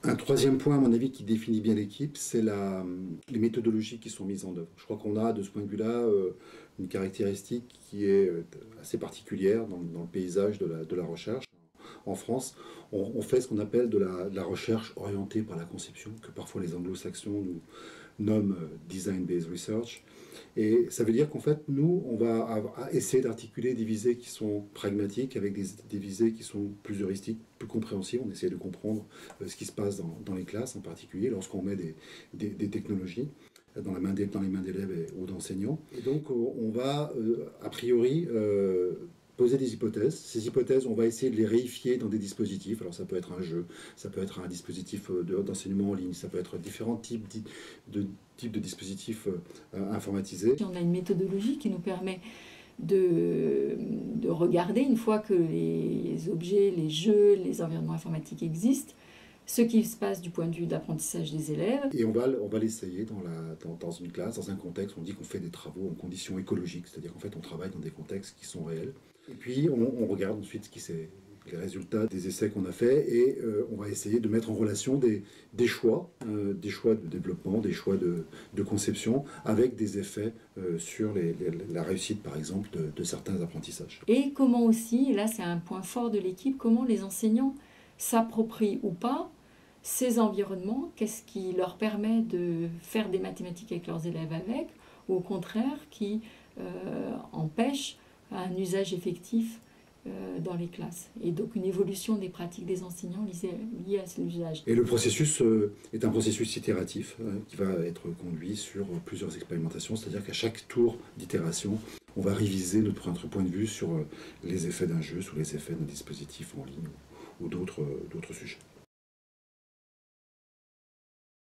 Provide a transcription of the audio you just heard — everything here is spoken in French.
Un troisième point, à mon avis, qui définit bien l'équipe, c'est les méthodologies qui sont mises en œuvre. Je crois qu'on a, de ce point de vue-là, une caractéristique qui est assez particulière dans le paysage de la recherche. En France, on fait ce qu'on appelle de la recherche orientée par la conception, que parfois les anglo-saxons nous nomment Design-Based Research. Et ça veut dire qu'en fait, nous, on va essayer d'articuler des visées qui sont pragmatiques avec des visées qui sont plus heuristiques, plus compréhensibles. On essaie de comprendre ce qui se passe dans les classes, en particulier lorsqu'on met des technologies dans les mains d'élèves ou d'enseignants. Et donc, on va, a priori, poser des hypothèses. Ces hypothèses, on va essayer de les réifier dans des dispositifs. Alors ça peut être un jeu, ça peut être un dispositif d'enseignement en ligne, ça peut être différents types de dispositifs informatisés. On a une méthodologie qui nous permet de regarder, une fois que les objets, les jeux, les environnements informatiques existent, ce qui se passe du point de vue d'apprentissage des élèves. Et on va l'essayer dans une classe, dans un contexte. On dit qu'on fait des travaux en conditions écologiques, c'est-à-dire qu'en fait on travaille dans des contextes qui sont réels. Et puis on regarde ensuite les résultats des essais qu'on a faits et on va essayer de mettre en relation des choix de développement, des choix de conception avec des effets sur la réussite par exemple de certains apprentissages. Et comment aussi, et là c'est un point fort de l'équipe, comment les enseignants s'approprient ou pas ces environnements, qu'est-ce qui leur permet de faire des mathématiques avec leurs élèves avec, ou au contraire qui empêche un usage effectif dans les classes. Et donc une évolution des pratiques des enseignants liées à cet usage. Et le processus est un processus itératif qui va être conduit sur plusieurs expérimentations, c'est-à-dire qu'à chaque tour d'itération, on va réviser notre point de vue sur les effets d'un jeu, sur les effets d'un dispositif en ligne ou d'autres sujets.